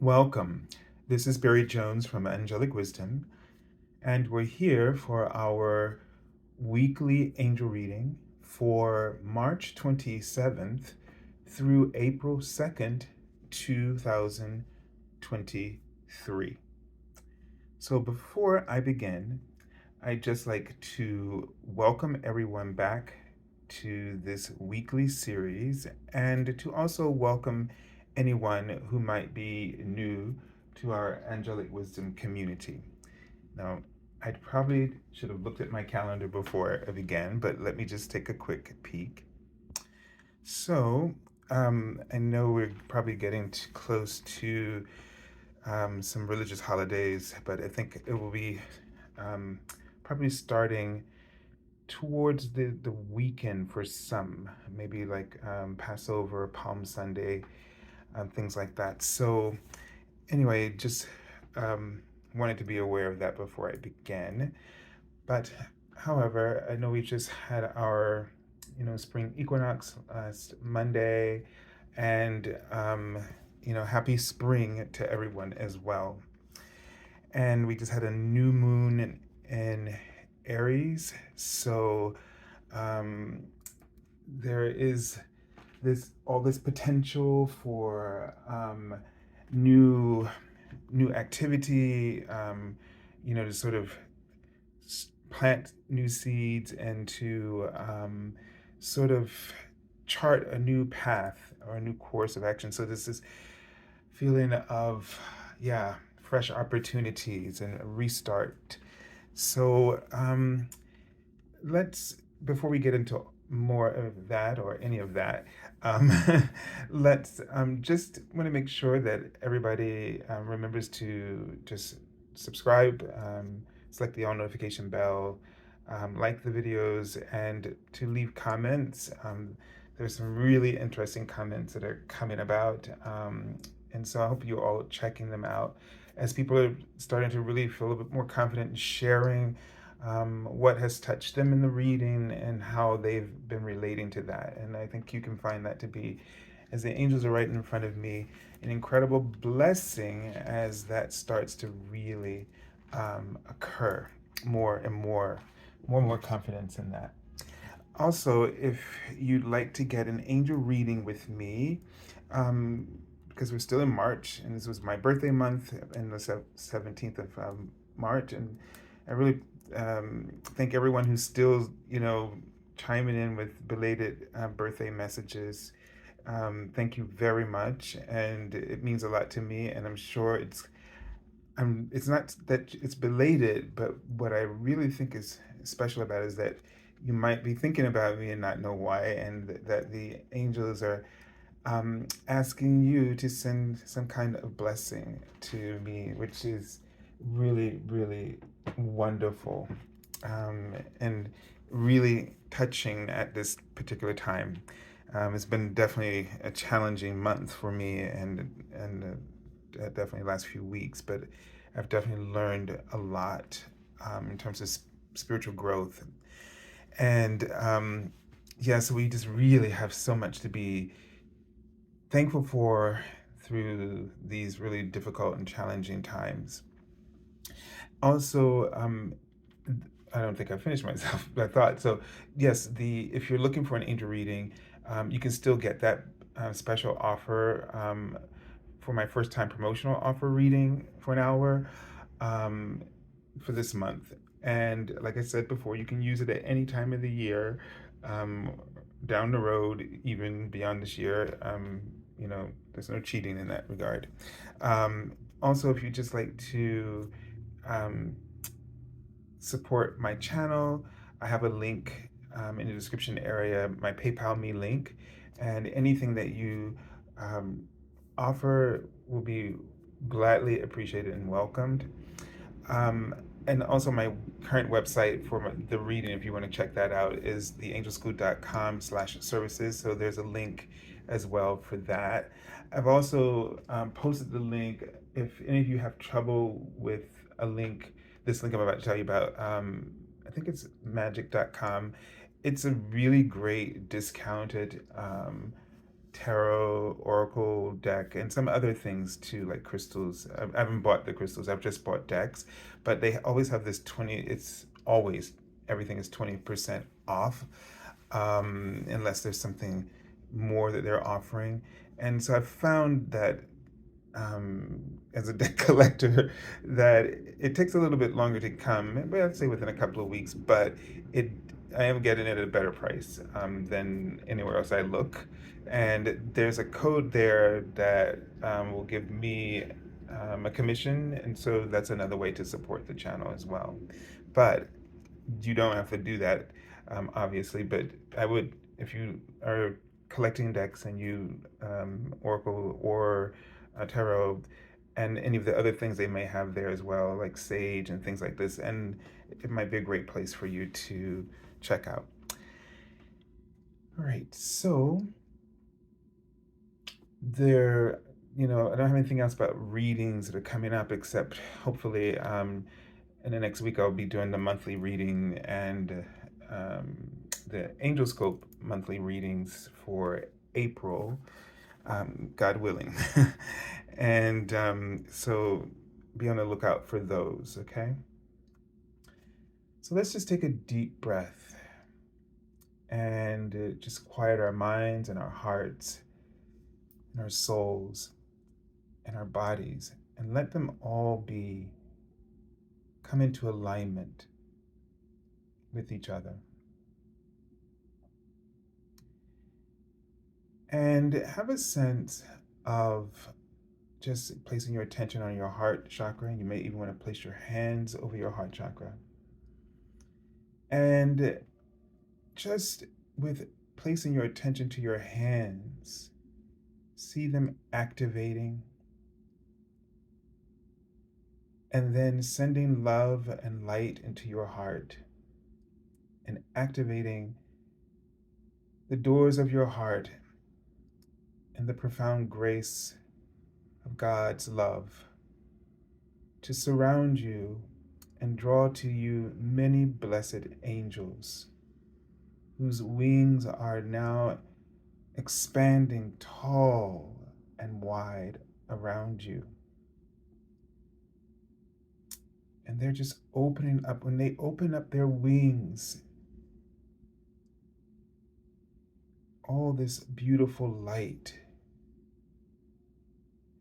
Welcome. This is Barry Jones from Angelic Wisdom, and we're here for our weekly angel reading for March 27th through April 2nd, 2023. So before I begin, I'd just like to welcome everyone back to this weekly series and to also welcome anyone who might be new to our Angelic Wisdom community. Now, I probably should have looked at my calendar before I began, but let me just take a quick peek. So, I know we're probably getting close to some religious holidays, but I think it will be um, probably starting towards the weekend for some, maybe like Passover, Palm Sunday, things like that. So anyway, just wanted to be aware of that before I began. But however, I know we just had our spring equinox last Monday, and happy spring to everyone as well. And we just had a new moon in Aries, so um, there is this potential for new new activity, to sort of plant new seeds and to sort of chart a new path or a new course of action. So this is feeling of, yeah, fresh opportunities and a restart. So let's, before we get into more of that or any of that, um, let's just want to make sure that everybody remembers to just subscribe, select the all notification bell, like the videos, and to leave comments. There's some really interesting comments that are coming about. And so I hope you're all checking them out as people are starting to really feel a bit more confident in sharing what has touched them in the reading and how they've been relating to that. And I think you can find that to be, as the angels are right in front of me, an incredible blessing as that starts to really occur more and more confidence in that. Also, if you'd like to get an angel reading with me, because we're still in March, and this was my birthday month, in the 17th of March, and I really thank everyone who's still, chiming in with belated birthday messages. Thank you very much, and it means a lot to me, and I'm sure it's not that it's belated, but what I really think is special about it is that you might be thinking about me and not know why, and that the angels are asking you to send some kind of blessing to me, which is really, really wonderful, and really touching at this particular time. It's been definitely a challenging month for me, and definitely last few weeks, but I've definitely learned a lot in terms of spiritual growth. And yeah, so we just really have so much to be thankful for through these really difficult and challenging times. Also, I don't think I finished myself. I thought so. Yes, the if you're looking for an angel reading, you can still get that special offer for my first time promotional offer reading for an hour for this month. And like I said before, you can use it at any time of the year, um, down the road, even beyond this year. There's no cheating in that regard. Also, if you just like to um, support my channel, I have a link in the description area, my PayPal me link, and anything that you um, offer will be gladly appreciated and welcomed. Um, and also my current website for the reading, if you want to check that out, is theangelschool.com/services. So there's a link as well for that. I've also posted the link. If any of you have trouble with a link, this link I'm about to tell you about, I think it's magic.com. It's a really great discounted tarot, oracle deck, and some other things too, like crystals. I haven't bought the crystals, I've just bought decks, but they always have this 20, it's always, everything is 20% off, unless there's something more that they're offering. And so I've found that as a deck collector, that it takes a little bit longer to come, well, I'd say within a couple of weeks, but it I am getting it at a better price than anywhere else I look. And there's a code there that will give me a commission, and so that's another way to support the channel as well. But you don't have to do that, obviously. But I would, if you are collecting decks and you Oracle or tarot, and any of the other things they may have there as well, like Sage and things like this, and it might be a great place for you to check out. All right, so there, I don't have anything else about readings that are coming up, except hopefully in the next week I'll be doing the monthly reading and the Angel Scope monthly readings for April, God willing. And so be on the lookout for those, okay? So let's just take a deep breath and just quiet our minds and our hearts and our souls and our bodies, and let them all come into alignment with each other. And have a sense of just placing your attention on your heart chakra. You may even want to place your hands over your heart chakra. And just with placing your attention to your hands, see them activating, and then sending love and light into your heart and activating the doors of your heart and the profound grace of God's love to surround you and draw to you many blessed angels whose wings are now expanding tall and wide around you. And they're just opening up. When they open up their wings, all this beautiful light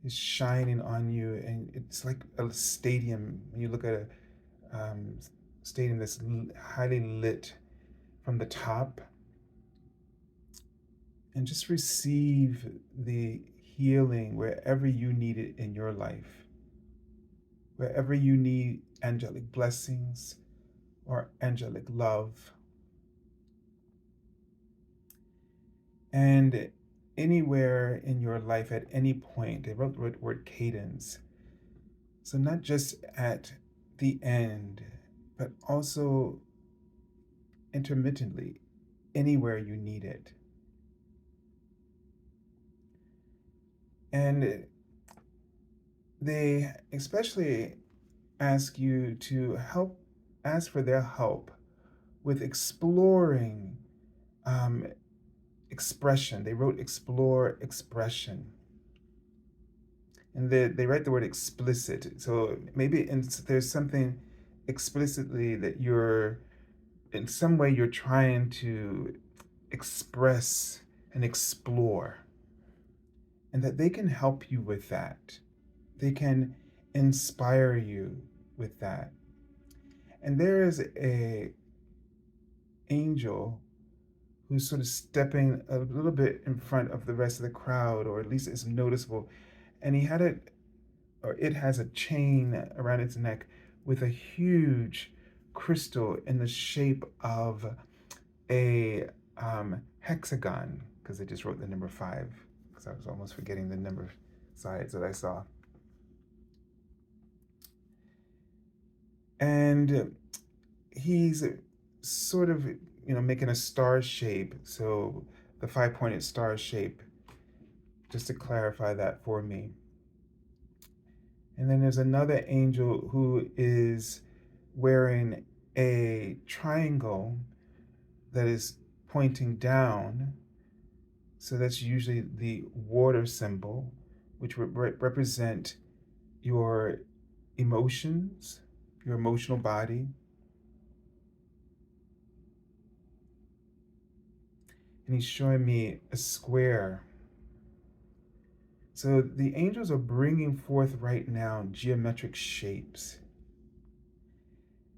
is shining on you, and it's like a stadium. When you look at a stadium that's highly lit from the top, and just receive the healing wherever you need it in your life, wherever you need angelic blessings or angelic love. And anywhere in your life at any point, they wrote the word cadence. So not just at the end, but also intermittently, anywhere you need it. And they especially ask you to ask for their help with exploring expression. They wrote explore expression. And they write the word explicit. So maybe there's something explicitly that in some way you're trying to express and explore. And that they can help you with that. They can inspire you with that. And there is a angel who's sort of stepping a little bit in front of the rest of the crowd, or at least it's noticeable. And it has a chain around its neck with a huge crystal in the shape of a hexagon, because they just wrote the number 5, because I was almost forgetting the number of sides that I saw. And he's sort of, making a star shape. So the 5-pointed star shape, just to clarify that for me. And then there's another angel who is wearing a triangle that is pointing down. So that's usually the water symbol, which would represent your emotions, your emotional body. And he's showing me a square. So the angels are bringing forth right now geometric shapes.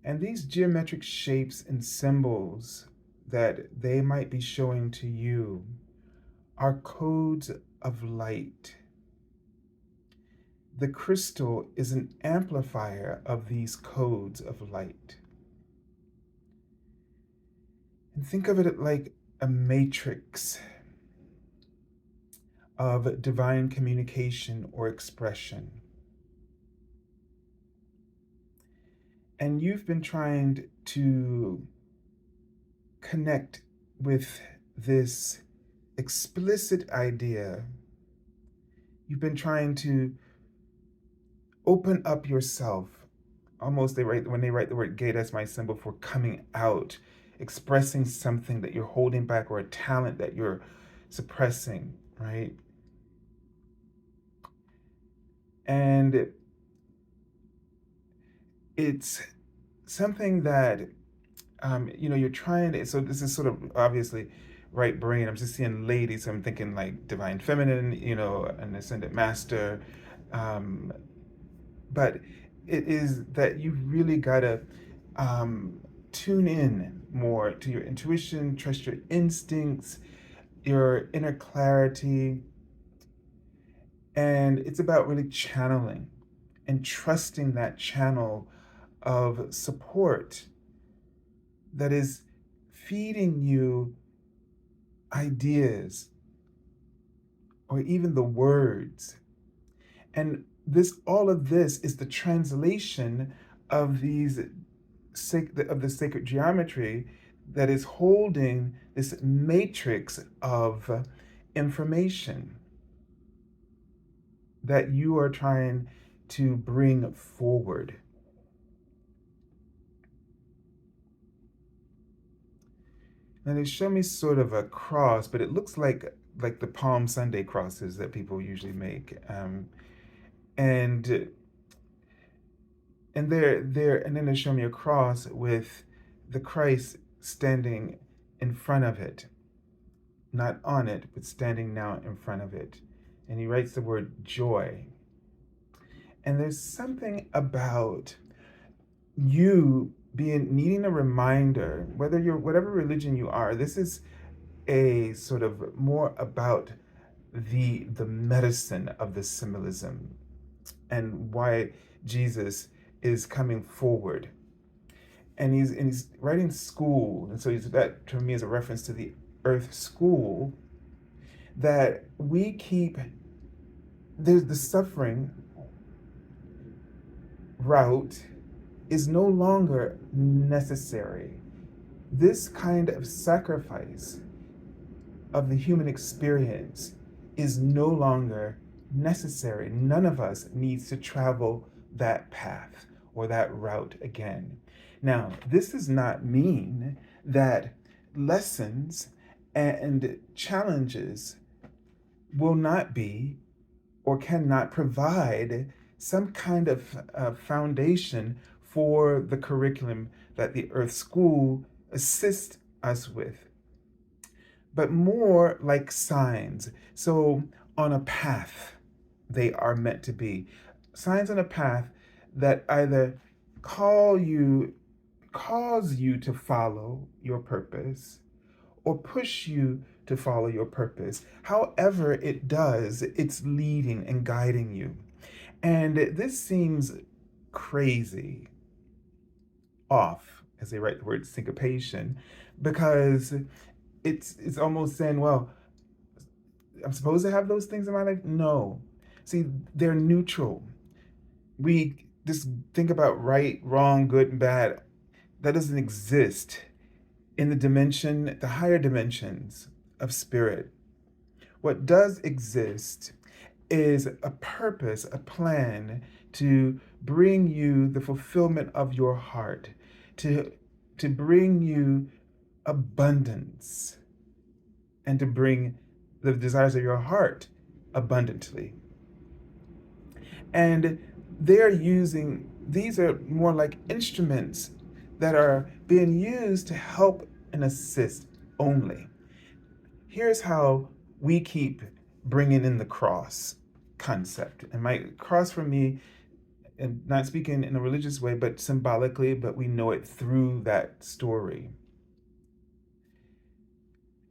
And these geometric shapes and symbols that they might be showing to you are codes of light. The crystal is an amplifier of these codes of light. And think of it like a matrix of divine communication or expression. And you've been trying to connect with this explicit idea. You've been trying to open up yourself. Almost when they write the word gay, that's my symbol for coming out, expressing something that you're holding back or a talent that you're suppressing, right? And it's something that you're trying to. So this is sort of obviously right brain. I'm just seeing ladies. So I'm thinking like divine feminine, an ascended master. Um, but it is that you really gotta um, tune in more to your intuition, trust your instincts, your inner clarity, and it's about really channeling and trusting that channel of support that is feeding you ideas or even the words. And all of this is the translation of of the sacred geometry that is holding this matrix of information that you are trying to bring forward. And they show me sort of a cross, but it looks like the Palm Sunday crosses that people usually make. And and then they show me a cross with the Christ standing in front of it, not on it, but standing now in front of it. And he writes the word joy. And there's something about you being needing a reminder, whether you're whatever religion you are. This is a sort of more about the medicine of the symbolism and why Jesus is coming forward. And he's writing school, and so that to me is a reference to the earth school, that we keep there's the suffering route is no longer necessary. This kind of sacrifice of the human experience is no longer necessary. None of us needs to travel that path or that route again. Now, this does not mean that lessons and challenges will not be or cannot provide some kind of foundation for the curriculum that the Earth School assists us with, but more like signs. So, on a path, they are meant to be signs on a path that either call you, cause you to follow your purpose, or push you to follow your purpose. However, it does, it's leading and guiding you. And this seems crazy, off, as they write the word syncopation, because it's almost saying, well, I'm supposed to have those things in my life? No. See, they're neutral. We just think about right, wrong, good, and bad. That doesn't exist in the higher dimensions of spirit. What does exist is a purpose, a plan to bring you the fulfillment of your heart, to, to bring you abundance, and to bring the desires of your heart abundantly. And these are more like instruments that are being used to help and assist only. Here's how we keep bringing in the cross concept. And my cross for me, and not speaking in a religious way, but symbolically, but we know it through that story.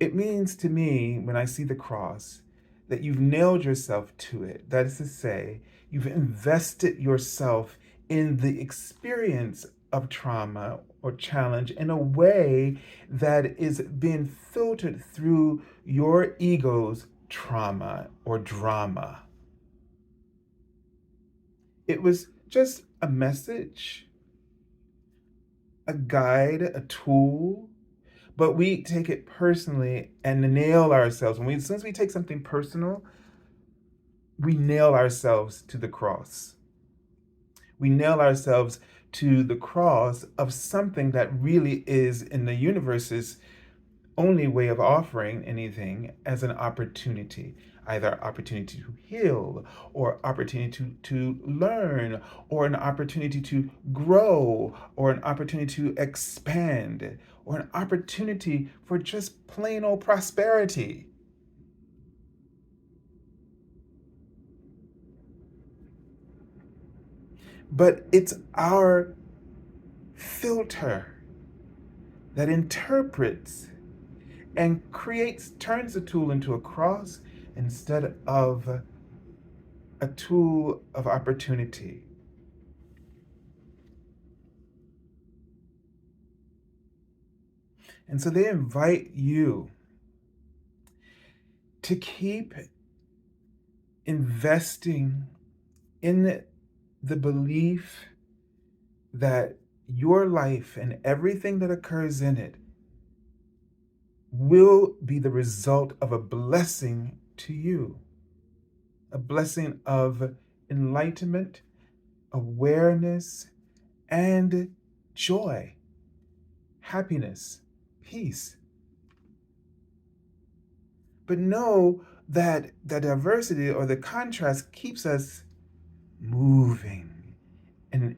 It means to me, when I see the cross, that you've nailed yourself to it. That is to say, you've invested yourself in the experience of trauma or challenge in a way that is being filtered through your ego's trauma or drama. It was just a message, a guide, a tool, but we take it personally and nail ourselves. As soon as we take something personal, we nail ourselves to the cross. We nail ourselves to the cross of something that really is in the universe's only way of offering anything as an opportunity, either opportunity to heal or opportunity to learn or an opportunity to grow or an opportunity to expand or an opportunity for just plain old prosperity. But it's our filter that interprets and turns the tool into a cross instead of a tool of opportunity. And so they invite you to keep investing in the belief that your life and everything that occurs in it will be the result of a blessing to you, a blessing of enlightenment, awareness, and joy, happiness, peace. But know that the diversity or the contrast keeps us moving and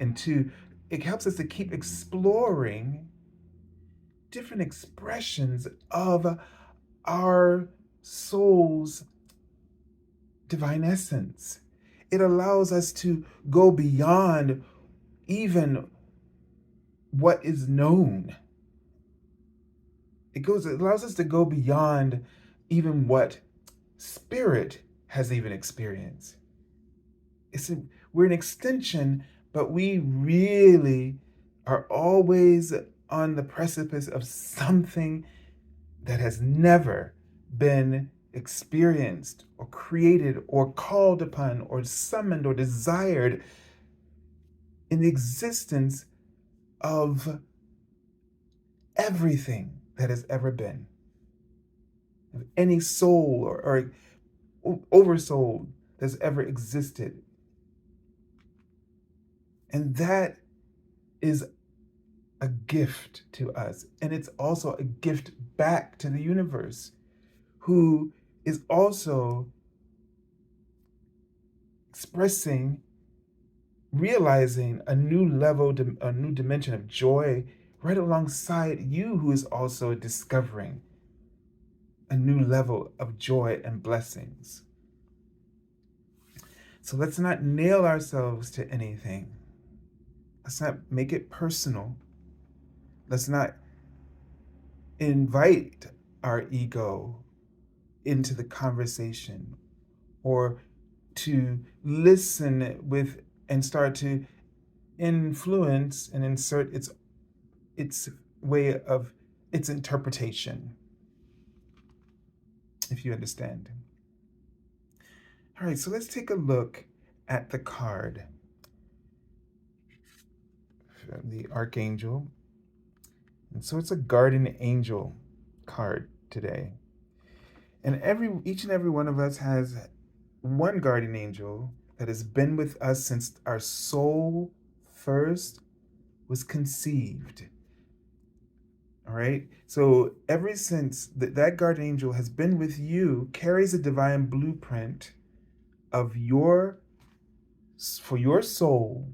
it helps us to keep exploring different expressions of our soul's divine essence. It allows us to go beyond even what is known. It allows us to go beyond even what spirit has even experienced. We're an extension, but we really are always on the precipice of something that has never been experienced or created or called upon or summoned or desired in the existence of everything that has ever been, of any soul or oversoul that's ever existed. And that is a gift to us. And it's also a gift back to the universe, who is also expressing, realizing a new level, a new dimension of joy right alongside you, who is also discovering a new level of joy and blessings. So let's not nail ourselves to anything. Let's not make it personal. Let's not invite our ego into the conversation or to listen with and start to influence and insert its way of its interpretation, if you understand. All right, so let's take a look at the card from the Archangel. And so it's a guardian angel card today. And each and every one of us has one guardian angel that has been with us since our soul first was conceived. All right. So ever since that guardian angel has been with you, carries a divine blueprint of for your soul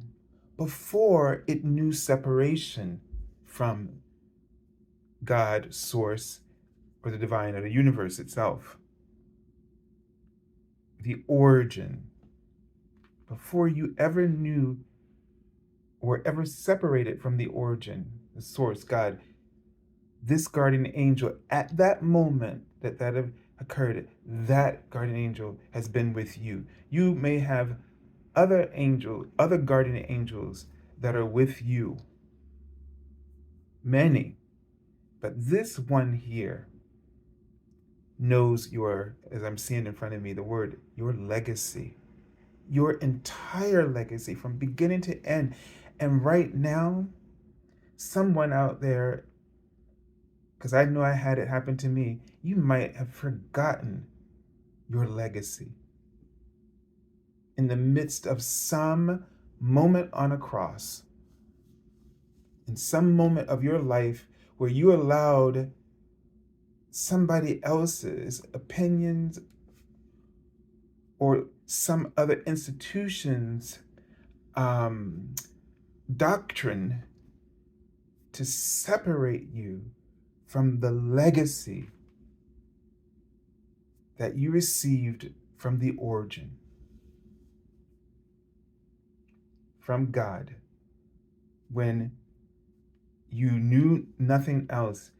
before it knew separation from God, source, or the divine, or the universe itself. The origin, before you ever knew or ever separated from the origin, the source, God, this guardian angel, at that moment that occurred, that guardian angel has been with you. You may have other guardian angels that are with you, many, but this one here knows as I'm seeing in front of me, the word, your legacy, your entire legacy from beginning to end. And right now, someone out there, because I know I had it happen to me, you might have forgotten your legacy in the midst of some moment on a cross, in some moment of your life where you allowed somebody else's opinions or some other institution's um, doctrine to separate you from the legacy that you received from the origin, from God, when you knew nothing else,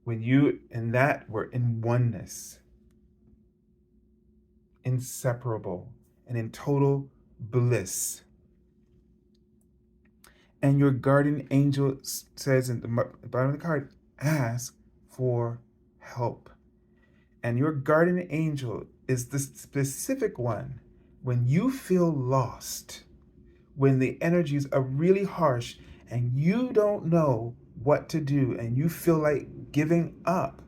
when you and that were in oneness, inseparable, and in total bliss. And your guardian angel says in the bottom of the card, ask for help. And your guardian angel is the specific one when you feel lost, when the energies are really harsh and you don't know what to do and you feel like giving up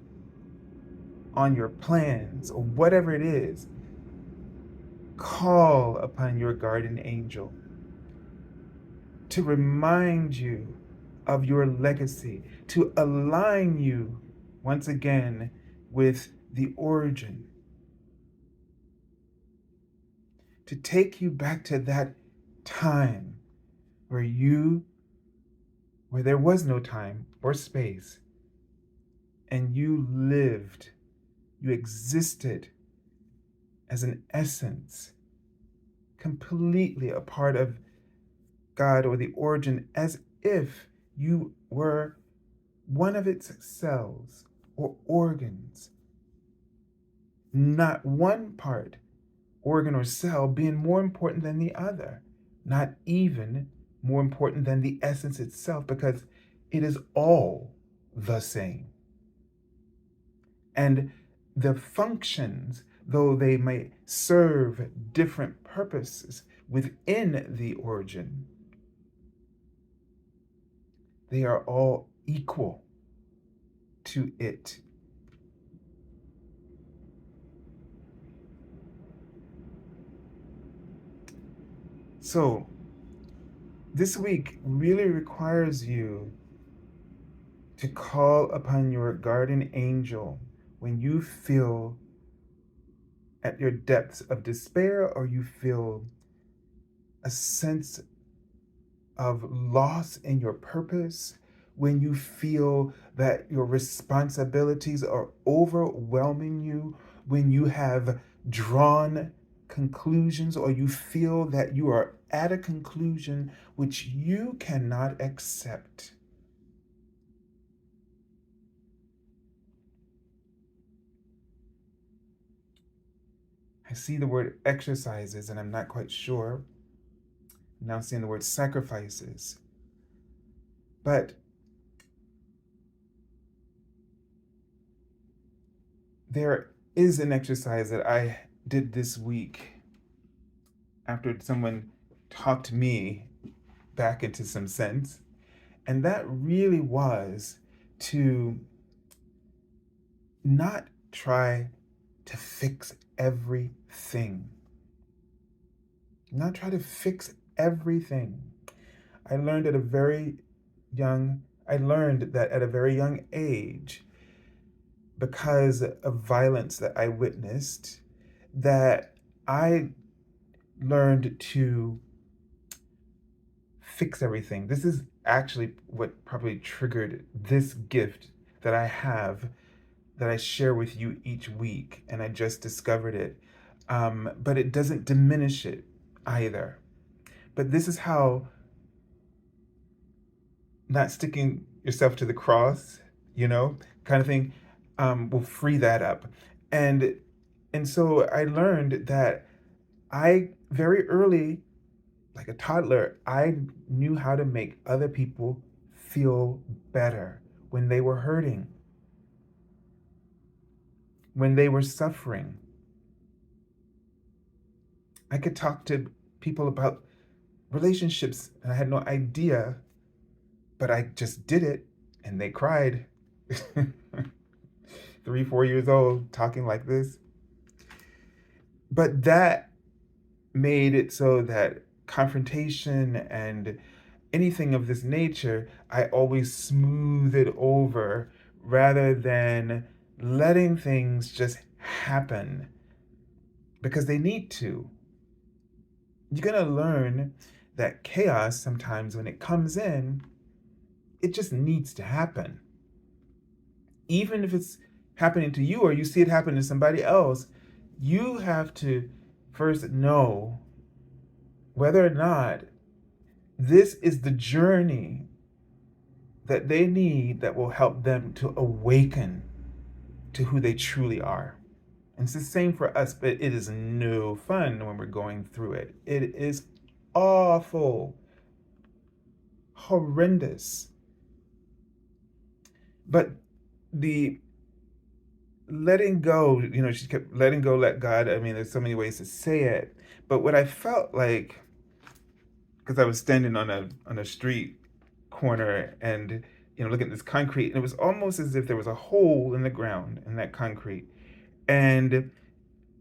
on your plans or whatever it is. Call upon your guardian angel to remind you of your legacy, to align you once again with the origin, to take you back to that time where there was no time or space, and you lived, you existed as an essence, completely a part of God or the origin, as if you were one of its cells or organs, not one part, organ or cell, being more important than the other, not even more important than the essence itself, because it is all the same. And the functions, though they may serve different purposes within the origin, they are all equal to it. So, this week really requires you to call upon your guardian angel when you feel at your depths of despair or you feel a sense of loss in your purpose, when you feel that your responsibilities are overwhelming you, when you have drawn conclusions or you feel that you are at a conclusion which you cannot accept. I see the word exercises and I'm not quite sure. I'm now seeing the word sacrifices. But there is an exercise that I did this week after someone talked me back into some sense. And that really was to not try to fix everything. Not try to fix everything. I learned at a very young I learned that at a very young age, because of violence that I witnessed, that I learned to fix everything. This is actually what probably triggered this gift that I have, that I share with you each week, and I just discovered it. But it doesn't diminish it either. But this is how not sticking yourself to the cross, kind of thing, will free that up. And and so I learned that I very early, like a toddler, I knew how to make other people feel better when they were hurting, when they were suffering. I could talk to people about relationships and I had no idea, but I just did it and they cried. 3, 4 years old, talking like this. But that made it so that confrontation and anything of this nature, I always smooth it over rather than letting things just happen because they need to. You're going to learn that chaos sometimes, when it comes in, it just needs to happen. Even if it's happening to you or you see it happen to somebody else, you have to first know whether or not this is the journey that they need that will help them to awaken to who they truly are. And it's the same for us, but it is no fun when we're going through it. It is awful, horrendous. But the letting go, she kept letting go, let God. I mean, there's so many ways to say it. But what I felt like, because I was standing on a street corner and looking at this concrete, and it was almost as if there was a hole in the ground in that concrete. And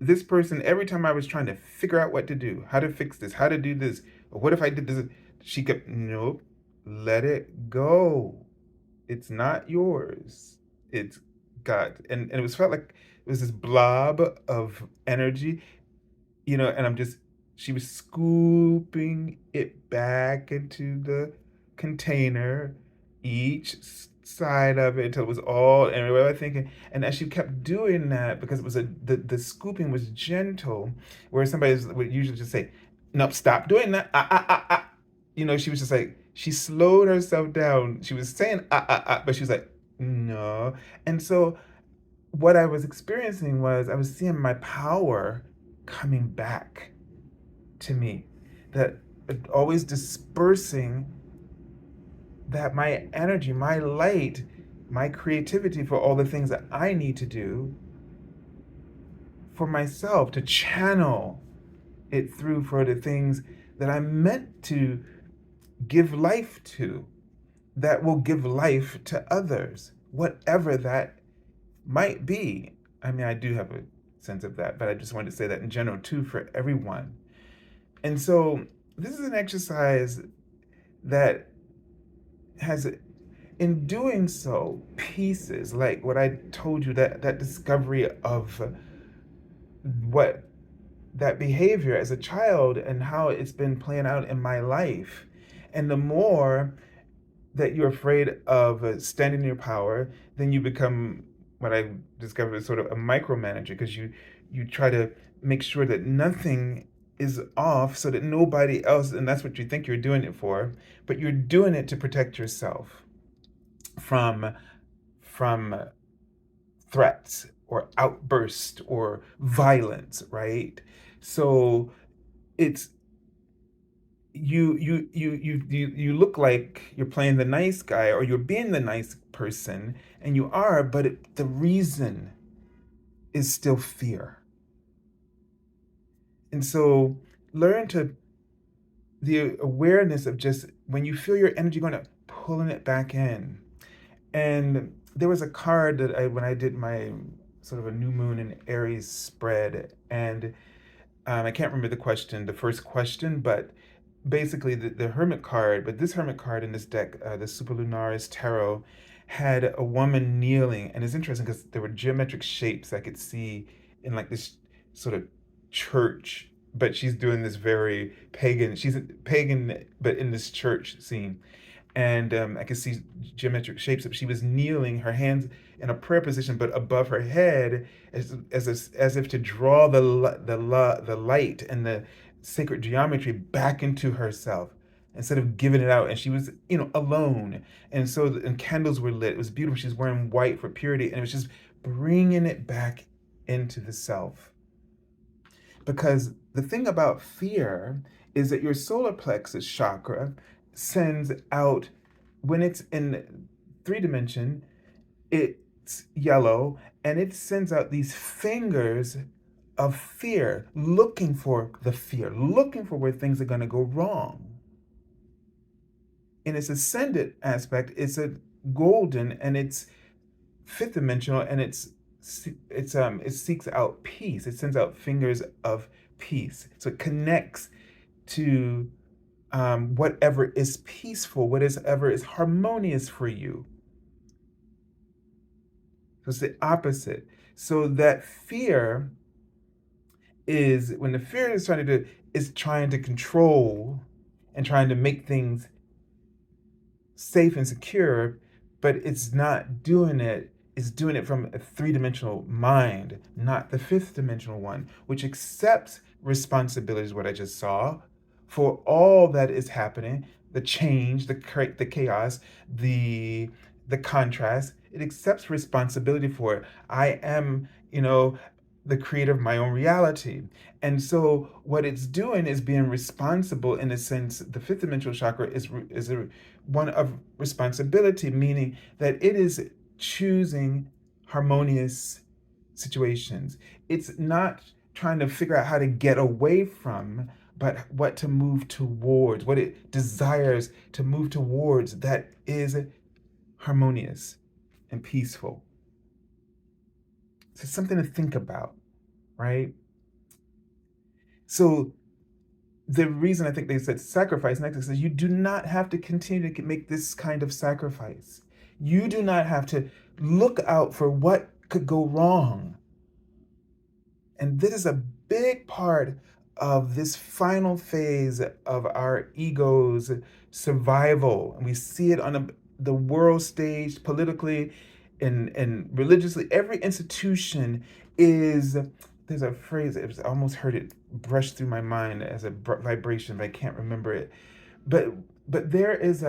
this person, every time I was trying to figure out what to do, how to fix this, how to do this, or what if I did this, she kept, nope, let it go. It's not yours. It's God. And it was felt like it was this blob of energy, and she was scooping it back into the container, each side of it until it was all, and I remember thinking, and as she kept doing that, because it was the scooping was gentle, where somebody would usually just say, nope, stop doing that, she was just like, she slowed herself down. She was saying, but she was like, no. And so what I was experiencing was I was seeing my power coming back to me, that always dispersing, that my energy, my light, my creativity for all the things that I need to do for myself, to channel it through for the things that I'm meant to give life to, that will give life to others, whatever that might be. I mean, I do have a sense of that, but I just wanted to say that in general too, for everyone. And so this is an exercise that has, in doing so, pieces like what I told you, that discovery of what that behavior as a child and how it's been playing out in my life. And the more that you're afraid of standing in your power, then you become, what I discovered, is sort of a micromanager, because you try to make sure that nothing is off so that nobody else, and that's what you think you're doing it for, but you're doing it to protect yourself from threats or outburst or violence, right? So it's, you look like you're playing the nice guy or you're being the nice person, and you are, but the reason is still fear. And so learn to, the awareness of just when you feel your energy going up, pulling it back in. And there was a card that when I did my sort of a new moon in Aries spread, and I can't remember the question, the first question, but basically the Hermit card, but this Hermit card in this deck, the Superlunaris Tarot, had a woman kneeling, and it's interesting because there were geometric shapes I could see in like this sort of church, but she's doing this very pagan. She's a pagan, but in this church scene, and I could see geometric shapes. She was kneeling, her hands in a prayer position, but above her head, as if to draw the light and the sacred geometry back into herself instead of giving it out. And she was, alone, and and candles were lit. It was beautiful. She's wearing white for purity, and it was just bringing it back into the self. Because the thing about fear is that your solar plexus chakra sends out, when it's in 3 dimension, it's yellow, and it sends out these fingers of fear, looking for the fear, looking for where things are going to go wrong. In its ascendant aspect, it's a golden, and it's fifth dimensional, and it seeks out peace. It sends out fingers of peace. So it connects to whatever is peaceful, whatever is harmonious for you. So it's the opposite. So that fear is, when the fear is trying to control and trying to make things safe and secure, but it's not doing it. It's doing it from a 3 dimensional mind, not the fifth dimensional one, which accepts responsibility, is what I just saw, for all that is happening, the change, the chaos, the contrast. It accepts responsibility for it. I am, the creator of my own reality. And so what it's doing is being responsible, in a sense. The fifth dimensional chakra is one of responsibility, meaning that it is choosing harmonious situations. It's not trying to figure out how to get away from, but what to move towards, what it desires to move towards that is harmonious and peaceful. So it's something to think about, right? So the reason I think they said sacrifice next is you do not have to continue to make this kind of sacrifice. You do not have to look out for what could go wrong. And this is a big part of this final phase of our ego's survival. And we see it on the world stage, politically and religiously. Every institution is, there's a phrase, I almost heard it brush through my mind as a vibration, but I can't remember it. But there is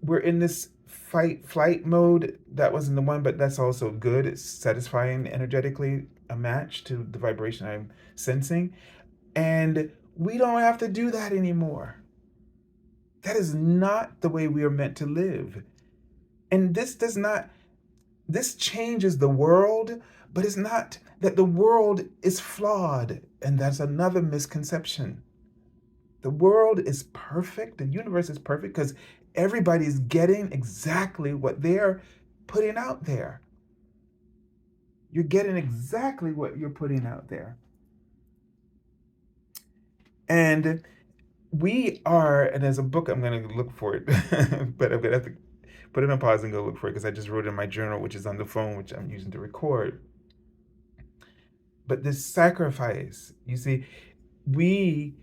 we're in this fight flight mode. That wasn't the one, but that's also good. It's satisfying energetically, a match to the vibration I'm sensing. And we don't have to do that anymore. That is not the way we are meant to live. And this changes the world, but it's not that the world is flawed. And that's another misconception. The world is perfect. The universe is perfect because everybody's getting exactly what they're putting out there. You're getting exactly what you're putting out there. And we are, and there's a book, I'm going to look for it, but I'm going to have to put it on pause and go look for it because I just wrote it in my journal, which is on the phone, which I'm using to record. But this sacrifice, you see, we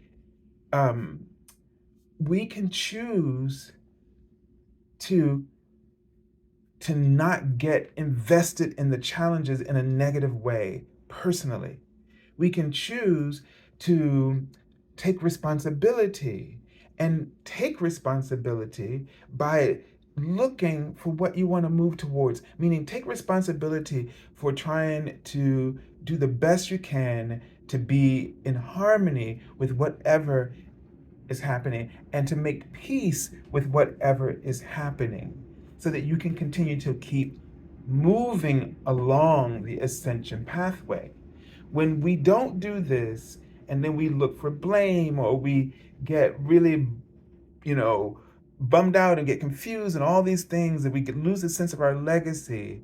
can choose to not get invested in the challenges in a negative way personally. We can choose to take responsibility, and take responsibility by looking for what you want to move towards, meaning take responsibility for trying to do the best you can to be in harmony with whatever is happening, and to make peace with whatever is happening, so that you can continue to keep moving along the ascension pathway. When we don't do this, and then we look for blame, or we get really, bummed out and get confused and all these things, and we could lose a sense of our legacy,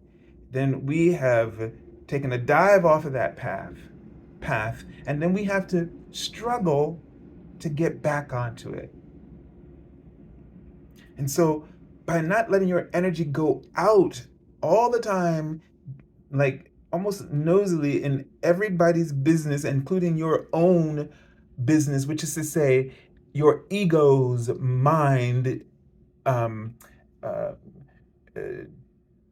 then we have taken a dive off of that path, and then we have to struggle to get back onto it. And so by not letting your energy go out all the time, like almost nosily in everybody's business, including your own business, which is to say, your ego's mind, um, uh, uh,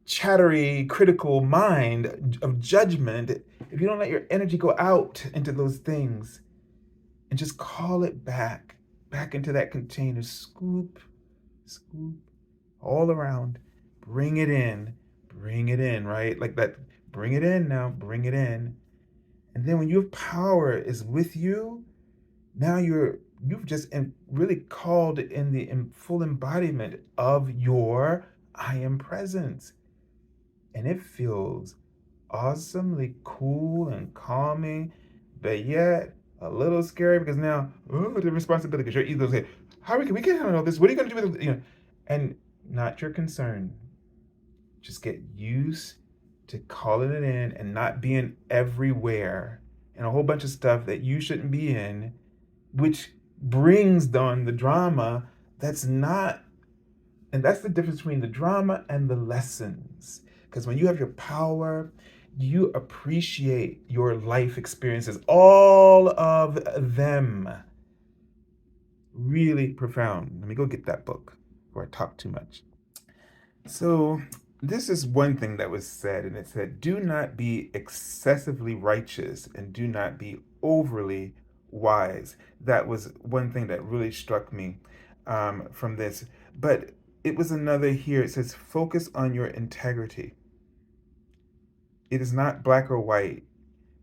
chattery, critical mind of judgment, if you don't let your energy go out into those things and just call it back into that container, scoop, scoop, all around, bring it in, right? Like that, bring it in now, bring it in. And then when your power is with you, now you've just really called in the full embodiment of your I am presence. And it feels awesomely cool and calming, but yet a little scary because now, oh, the responsibility, because your ego say, how we can't handle this. What are you going to do with it? And not your concern. Just get used to calling it in and not being everywhere and a whole bunch of stuff that you shouldn't be in, which brings on the drama that's not, and that's the difference between the drama and the lessons. Because when you have your power, you appreciate your life experiences, all of them. Really profound. Let me go get that book before I talk too much. So, this is one thing that was said, and it said, do not be excessively righteous and do not be overly wise. That was one thing that really struck me from this. But it was another here. It says, focus on your integrity. It is not black or white.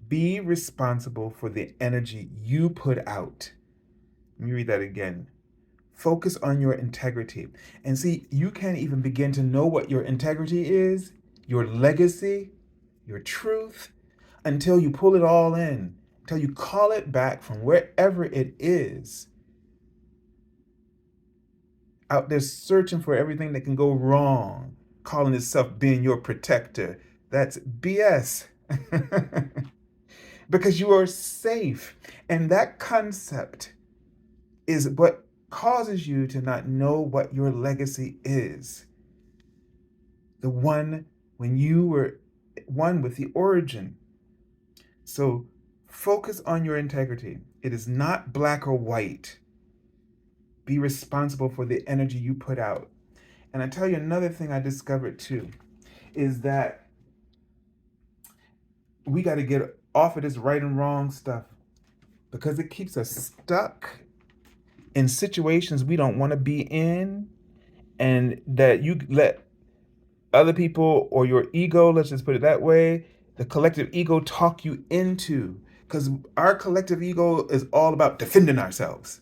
Be responsible for the energy you put out. Let me read that again. Focus on your integrity. And see, you can't even begin to know what your integrity is, your legacy, your truth, until you pull it all in, until you call it back from wherever it is. Out there searching for everything that can go wrong, calling itself being your protector. That's BS. Because you are safe. And that concept is what causes you to not know what your legacy is. The one when you were one with the origin. So focus on your integrity. It is not black or white. Be responsible for the energy you put out. And I tell you another thing I discovered too, is that we got to get off of this right and wrong stuff because it keeps us stuck in situations we don't want to be in, and that you let other people or your ego, let's just put it that way, the collective ego talk you into, because our collective ego is all about defending ourselves,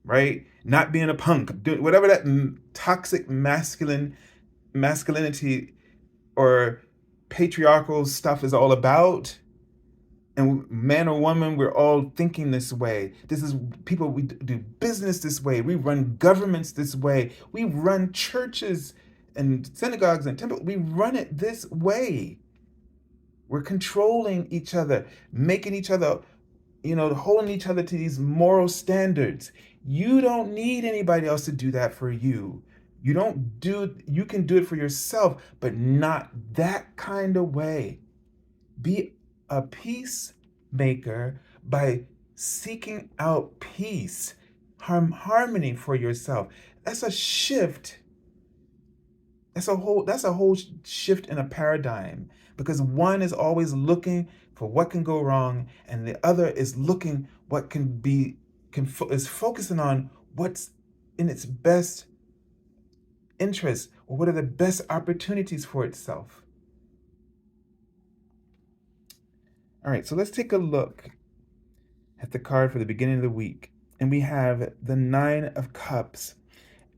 right? Not being a punk, whatever that toxic masculinity or patriarchal stuff is all about. And man or woman, we're all thinking this way. This is people, we do business this way. We run governments this way. We run churches and synagogues and temples. We run it this way. We're controlling each other, making each other, holding each other to these moral standards. You don't need anybody else to do that for you. You can do it for yourself, but not that kind of way. Be a peacemaker by seeking out peace, harmony for yourself. That's a shift. That's a whole shift in a paradigm, because one is always looking for what can go wrong, and the other is looking what is focusing on what's in its best interest, or what are the best opportunities for itself. All right, so let's take a look at the card for the beginning of the week. And we have the 9 of Cups.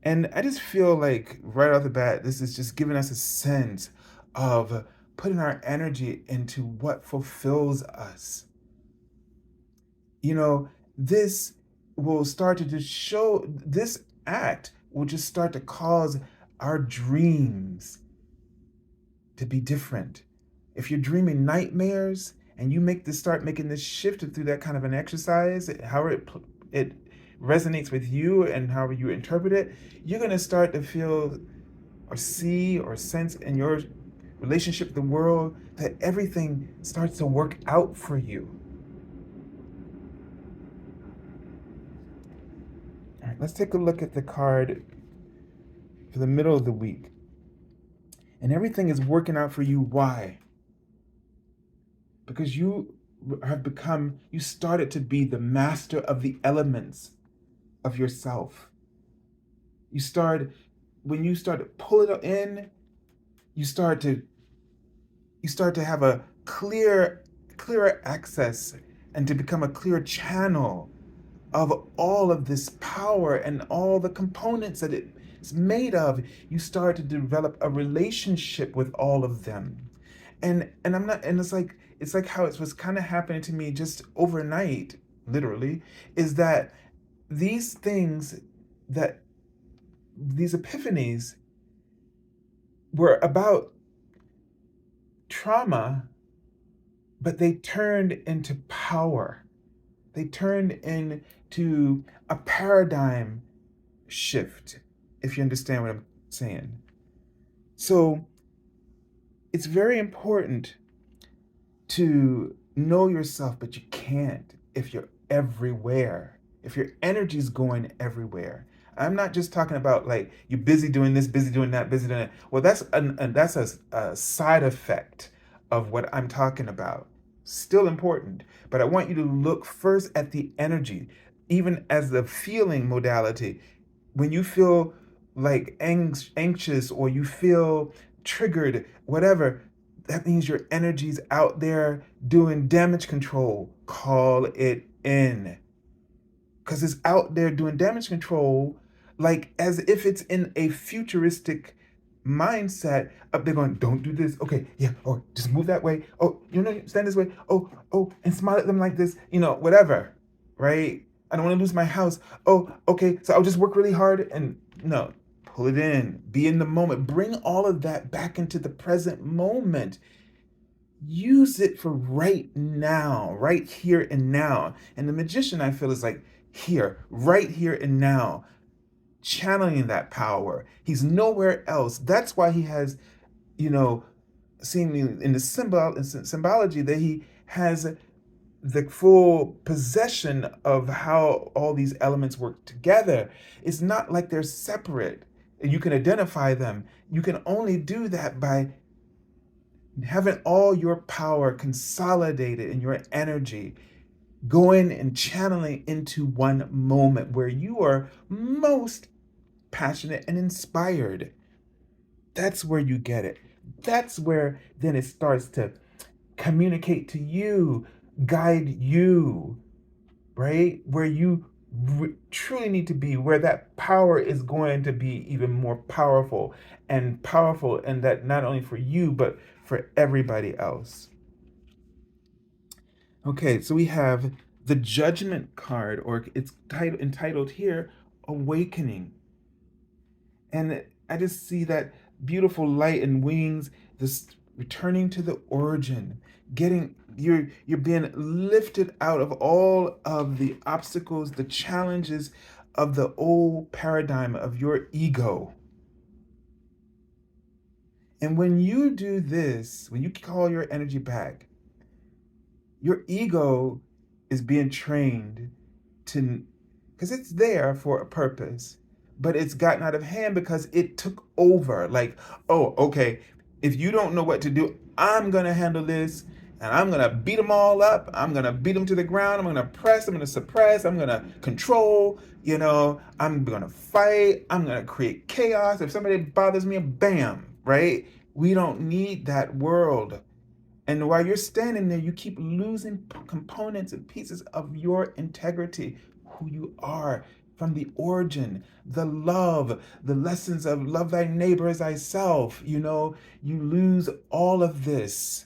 And I just feel like right off the bat, this is just giving us a sense of putting our energy into what fulfills us. This will start to just show, this act will just start to cause our dreams to be different. If you're dreaming nightmares and you start making this shift through that kind of an exercise, how it resonates with you and how you interpret it, you're going to start to feel or see or sense in your relationship with the world that everything starts to work out for you. All right, let's take a look at the card for the middle of the week. And everything is working out for you. Why? Because you started to be the master of the elements of yourself. When you start to pull it in, you start to have a clearer access and to become a clear channel of all of this power and all the components that it's made of. You start to develop a relationship with all of them. And I'm not and it's like how it was kind of happening to me just overnight, literally, is that these things that these epiphanies were about trauma, but they turned into power. They turned into a paradigm shift, if you understand what I'm saying. So it's very important to know yourself, but you can't if you're everywhere, if your energy's going everywhere. I'm not just talking about like you're busy doing this, busy doing that, busy doing that. Well, that's a side effect of what I'm talking about. Still important, but I want you to look first at the energy, even as the feeling modality. When you feel like anxious or you feel triggered, whatever, that means your energy's out there doing damage control. Call it in. Because it's out there doing damage control, like as if it's in a futuristic mindset. Up there going, don't do this. Okay, yeah, or just move that way. Oh, stand this way. Oh, and smile at them like this, whatever, right? I don't want to lose my house. Oh, okay, so I'll just work really hard. And no, pull it in, be in the moment, bring all of that back into the present moment. Use it for right now, right here and now. And the magician, I feel, is like here, right here and now, channeling that power. He's nowhere else. That's why he has, seen in the symbology that he has the full possession of how all these elements work together. It's not like they're separate. You can identify them. You can only do that by having all your power consolidated in your energy, going and channeling into one moment where you are most passionate and inspired. That's where you get it. That's where then it starts to communicate to you, guide you, right? Where you truly need to be, where that power is going to be even more powerful, and that not only for you, but for everybody else. Okay, so we have the Judgment card, or it's entitled here, Awakening. And I just see that beautiful light and wings, this returning to the origin, you're being lifted out of all of the obstacles, the challenges of the old paradigm of your ego. And when you do this, when you call your energy back, your ego is being trained to, because it's there for a purpose, but it's gotten out of hand because it took over. Like, oh, okay, if you don't know what to do, I'm going to handle this, and I'm going to beat them all up. I'm going to beat them to the ground. I'm going to press. I'm going to suppress. I'm going to control. I'm going to fight. I'm going to create chaos. If somebody bothers me, bam, right? We don't need that world. And while you're standing there, you keep losing components and pieces of your integrity, who you are from the origin, the love, the lessons of love thy neighbor as thyself. You lose all of this.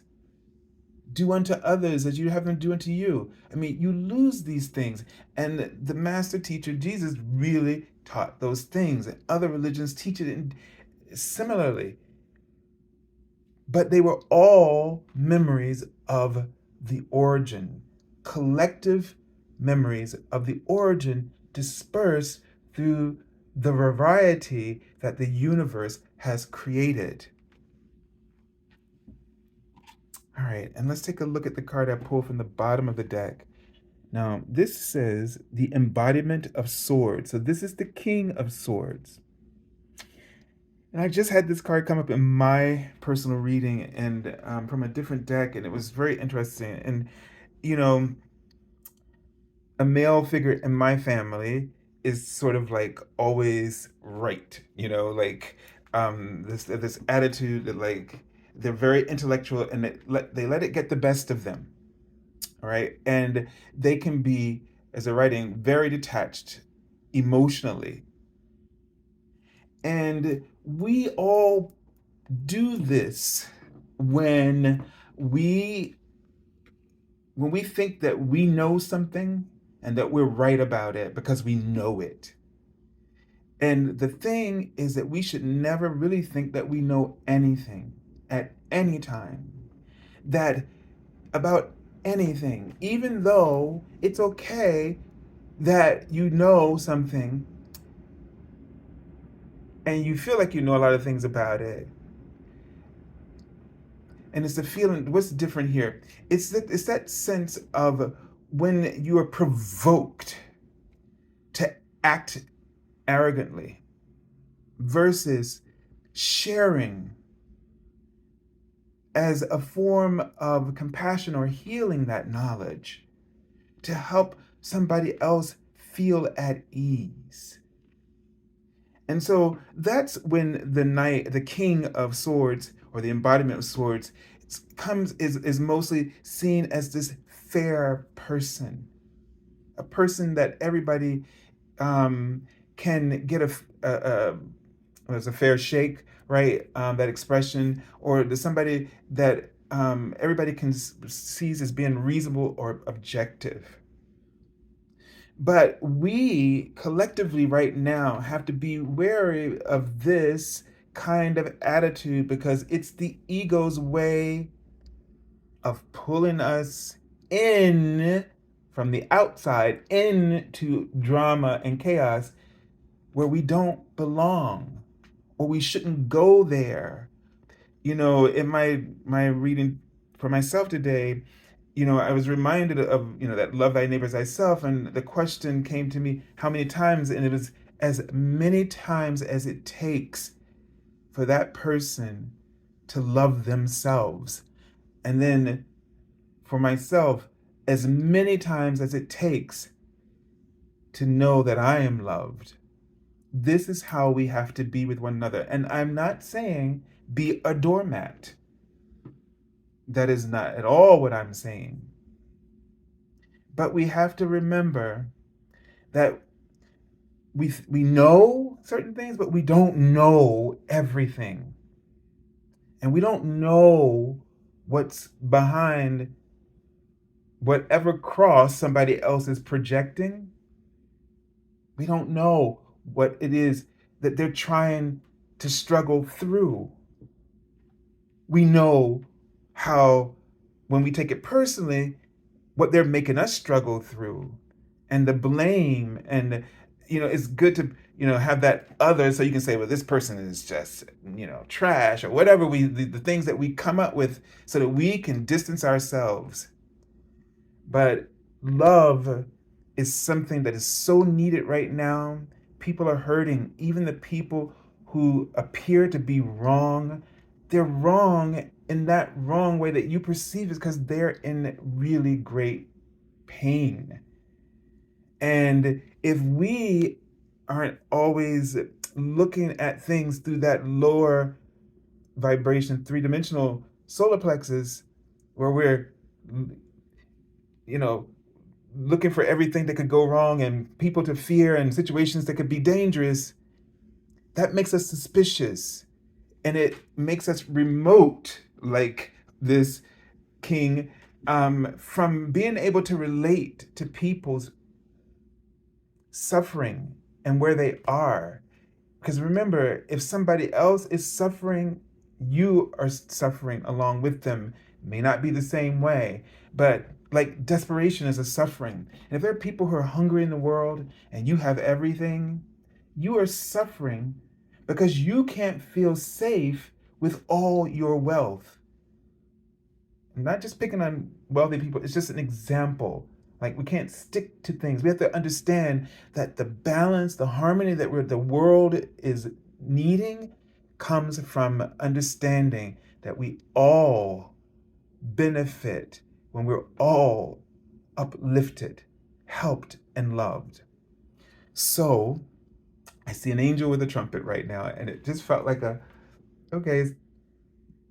Do unto others as you have them do unto you. I mean, you lose these things. And the master teacher, Jesus, really taught those things. And other religions teach it similarly. But they were all memories of the origin. Collective memories of the origin disperse through the variety that the universe has created. All right, and let's take a look at the card I pulled from the bottom of the deck. Now, this says the embodiment of swords. So this is the King of Swords. And I just had this card come up in my personal reading and from a different deck, and it was very interesting. And, you know, a male figure in my family is sort of like always right, like this attitude that like they're very intellectual and they let it get the best of them, all right? And they can be, as a writing, very detached emotionally. And we all do this when we when we think that we know something and that we're right about it because we know it. And the thing is that we should never really think that we know anything at any time, that about anything, even though it's okay that you know something and you feel like you know a lot of things about it. And it's the feeling, what's different here? It's that sense of when you are provoked to act arrogantly versus sharing as a form of compassion or healing that knowledge to help somebody else feel at ease. And so that's when the King of Swords, or the embodiment of swords, is mostly seen as this fair person, a person that everybody can get there's a fair shake, right? That expression, or there's somebody that everybody sees as being reasonable or objective. But we collectively right now have to be wary of this kind of attitude because it's the ego's way of pulling us in from the outside into drama and chaos where we don't belong, or we shouldn't go there. In my reading for myself today, I was reminded of, that love thy neighbor as thyself. And the question came to me, how many times? And it was as many times as it takes for that person to love themselves. And then for myself, as many times as it takes to know that I am loved. This is how we have to be with one another. And I'm not saying be a doormat. That is not at all what I'm saying. But we have to remember that we know certain things, but we don't know everything. And we don't know what's behind whatever cross somebody else is projecting. We don't know what it is that they're trying to struggle through. We know how, when we take it personally, what they're making us struggle through, and the blame. And it's good to have that other, so you can say, well, this person is just trash, or whatever the things that we come up with so that we can distance ourselves. But love is something that is so needed right now. People are hurting. Even the people who appear to be wrong, they're wrong in that wrong way that you perceive, is because they're in really great pain. And if we aren't always looking at things through that lower vibration, three-dimensional solar plexus, where we're, you know, looking for everything that could go wrong and people to fear and situations that could be dangerous, that makes us suspicious. And it makes us remote, like this king, from being able to relate to people's suffering and where they are. Because remember, if somebody else is suffering, you are suffering along with them. may not be the same way, but like desperation is a suffering. And if there are people who are hungry in the world and you have everything, you are suffering because you can't feel safe with all your wealth. I'm not just picking on wealthy people, it's just an example. Like we can't stick to things. We have to understand that the balance, the harmony that the world is needing comes from understanding that we all benefit when we're all uplifted, helped, and loved. So I see an angel with a trumpet right now, and it just felt like okay,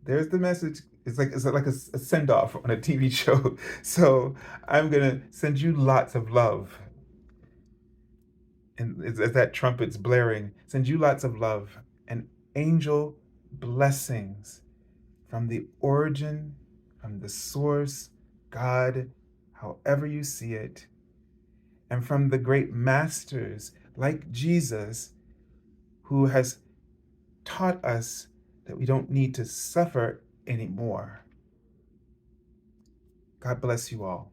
there's the message. It's like a send off on a TV show. So I'm gonna send you lots of love, and as that trumpet's blaring, send you lots of love and angel blessings from the origin, from the source, God, however you see it, and from the great masters like Jesus, who has taught us that we don't need to suffer anymore. God bless you all.